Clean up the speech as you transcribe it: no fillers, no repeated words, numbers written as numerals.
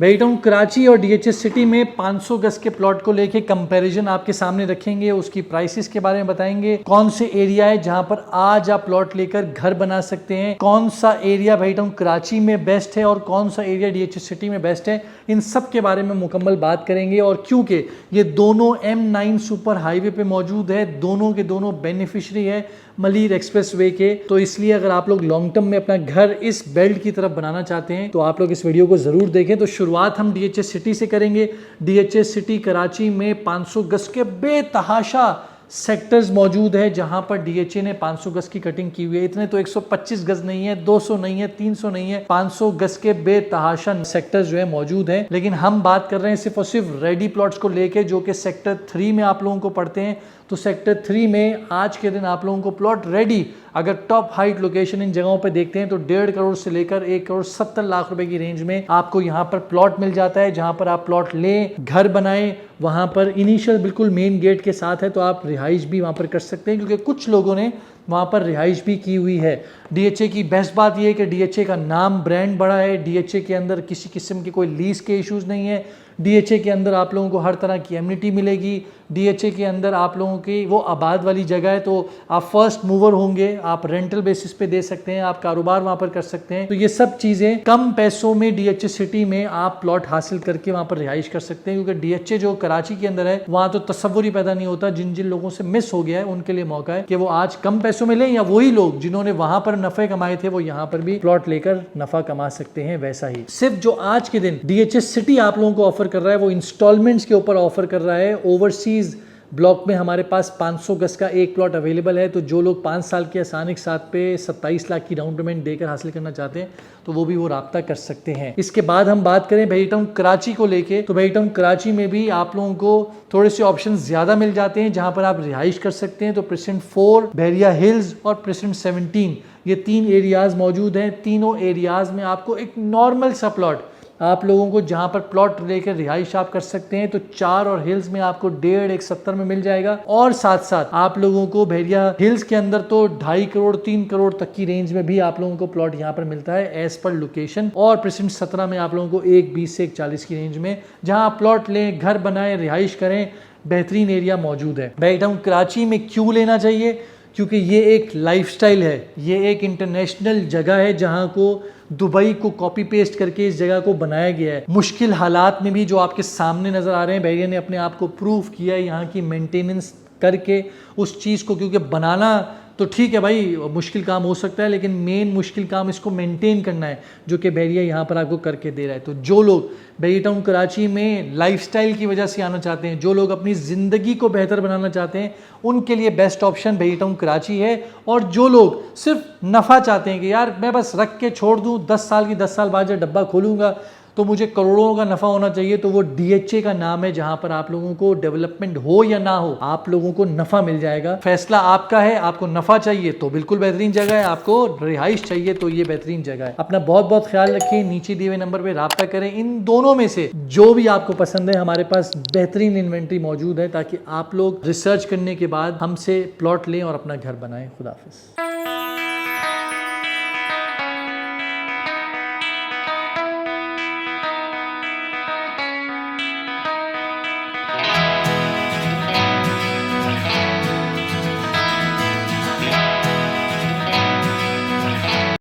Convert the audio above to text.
Very town Karachi और DHS city में 500 गज के प्लॉट को लेके कंपैरिजन आपके सामने रखेंगे, उसकी प्राइसेस के बारे में बताएंगे, कौन से एरिया है जहां पर आज आप प्लॉट लेकर घर बना सकते हैं, कौन सा एरिया वेरी टाउन कराची में बेस्ट है और कौन सा एरिया डीएचएस सिटी में बेस्ट है, इन सब के बारे में मुकम्मल बात करेंगे। और क्योंकि ये दोनों M9 सुपर हाईवे पे मौजूद है, दोनों के दोनों बेनिफिशियरी है मलीर एक्सप्रेस वे के, तो इसलिए अगर आप लोग लॉन्ग टर्म में अपना घर इस बेल्ट की तरफ बनाना चाहते हैं तो आप लोग इस वीडियो को जरूर देखें। तो शुरुआत हम डीएचएस सिटी से करेंगे। डीएचएस सिटी कराची में 500 गज के बेतहाशा सेक्टर्स मौजूद है जहां पर डीएचए ने 500 गज की कटिंग की हुई है। इतने तो 125 गज नहीं है, 200 नहीं है, 300 नहीं है, 500 गज के बेतहाशा सेक्टर्स जो है मौजूद है। लेकिन हम बात कर रहे हैं सिर्फ और सिर्फ रेडी प्लॉट्स को लेके, जो कि सेक्टर 3 में आप लोगों को पढ़ते हैं। तो सेक्टर 3 में आज के दिन आप लोगों को प्लॉट रेडी, अगर टॉप हाइट लोकेशन इन जगहों पे देखते हैं तो 1.5 करोड़ से लेकर 1 करोड़ 70 लाख रुपए की रेंज में आपको यहाँ पर प्लॉट मिल जाता है, जहां पर आप प्लॉट लें, घर बनाएं। वहां पर इनिशियल बिल्कुल मेन गेट के साथ है, तो आप रिहाइश भी वहां पर कर सकते हैं, क्योंकि कुछ लोगों ने वहां पर रिहाइश भी की हुई है। डीएचए की बेस्ट बात यह है कि डीएचए का नाम ब्रांड बड़ा है। डीएचए के अंदर किसी किस्म के कोई लीज के इश्यूज नहीं है। डीएचए के अंदर आप लोगों को हर तरह की एमिनिटी मिलेगी। डीएचए के अंदर आप लोगों की वो आबाद वाली जगह है, तो आप फर्स्ट मूवर होंगे, आप रेंटल बेसिस पे दे सकते हैं, आप कारोबार वहां पर कर सकते हैं। तो ये सब चीजें कम पैसों में डीएचए सिटी में आप प्लॉट हासिल करके वहां पर रिहाइश कर सकते हैं, क्योंकि डीएचए जो कराची के अंदर है वहां तो तस्वुर ही पैदा नहीं होता। जिन जिन लोगों से मिस हो गया है उनके लिए मौका है कि वो आज कम पैसों में लें, या वही लोग जिन्होंने वहां पर नफे कमाए थे वो यहाँ पर भी प्लॉट लेकर नफा कमा सकते हैं। वैसा ही सिर्फ जो आज के दिन डीएचएस सिटी आप लोगों को ऑफर कर रहा है वो इंस्टॉलमेंट्स के ऊपर ऑफर कर रहा है। ओवरसीज ब्लॉक में हमारे पास 500 गज का एक प्लॉट अवेलेबल है, तो जो लोग 5 साल के आसानी के साथ पे 27 लाख की डाउन पेमेंट देकर हासिल करना चाहते हैं तो वो भी वो राब्ता कर सकते हैं। इसके बाद हम बात करें वेरी टाउन कराची को लेके, तो वेरी टाउन कराची में भी आप लोगों को थोड़े से ऑप्शन ज्यादा मिल जाते हैं जहां पर आप रिहाइश कर सकते हैं। तो प्रेसिडेंट 4, बहरिया हिल्स और प्रेसिडेंट 17, ये 3 एरियाज मौजूद हैं। तीनों एरियाज में आपको एक नॉर्मल सा प्लॉट आप लोगों को जहां पर प्लॉट लेकर रिहाइश आप कर सकते हैं, तो 4 और हिल्स में आपको 1.5-1.70 में मिल जाएगा। और साथ साथ आप लोगों को बहरिया हिल्स के अंदर तो 2.5 करोड़ 3 करोड़ तक की रेंज में भी आप लोगों को प्लॉट यहां पर मिलता है एज पर लोकेशन। और प्रेसिडेंट 17 में आप लोगों को 1.20 से 1.40 की रेंज में जहां आप प्लॉट लें, घर बनाए, रिहाइश करें, बेहतरीन एरिया मौजूद है। वेरी टाउन कराची में क्यों लेना चाहिए? क्योंकि ये एक लाइफस्टाइल है, ये एक इंटरनेशनल जगह है जहां को दुबई को कॉपी पेस्ट करके इस जगह को बनाया गया है। मुश्किल हालात में भी जो आपके सामने नजर आ रहे हैं, बहरिया ने अपने आप को प्रूव किया है यहाँ की मेंटेनेंस करके उस चीज़ को, क्योंकि बनाना तो ठीक है भाई, मुश्किल काम हो सकता है, लेकिन मेन मुश्किल काम इसको मेंटेन करना है, जो कि बहरिया यहाँ पर आपको करके दे रहा है। तो जो लोग बहरिया टाउन कराची में लाइफस्टाइल की वजह से आना चाहते हैं, जो लोग अपनी ज़िंदगी को बेहतर बनाना चाहते हैं, उनके लिए बेस्ट ऑप्शन बहरिया टाउन कराची है। और जो लोग सिर्फ नफ़ा चाहते हैं कि यार मैं बस रख के छोड़ दूँ, 10 साल की 10 साल बाद जब डब्बा खोलूँगा तो मुझे करोड़ों का नफा होना चाहिए, तो वो डीएचए का नाम है जहां पर आप लोगों को डेवलपमेंट हो या ना हो आप लोगों को नफा मिल जाएगा। फैसला आपका है। आपको नफा चाहिए तो बिल्कुल बेहतरीन जगह है, आपको रिहाइश चाहिए तो ये बेहतरीन जगह है। अपना बहुत बहुत ख्याल रखें, नीचे दिए हुए नंबर पे राब्ता करें। इन दोनों में से जो भी आपको पसंद है, हमारे पास बेहतरीन इन्वेंट्री मौजूद है, ताकि आप लोग रिसर्च करने के बाद हमसे प्लॉट लें और अपना घर बनाएं। खुदा हाफिज।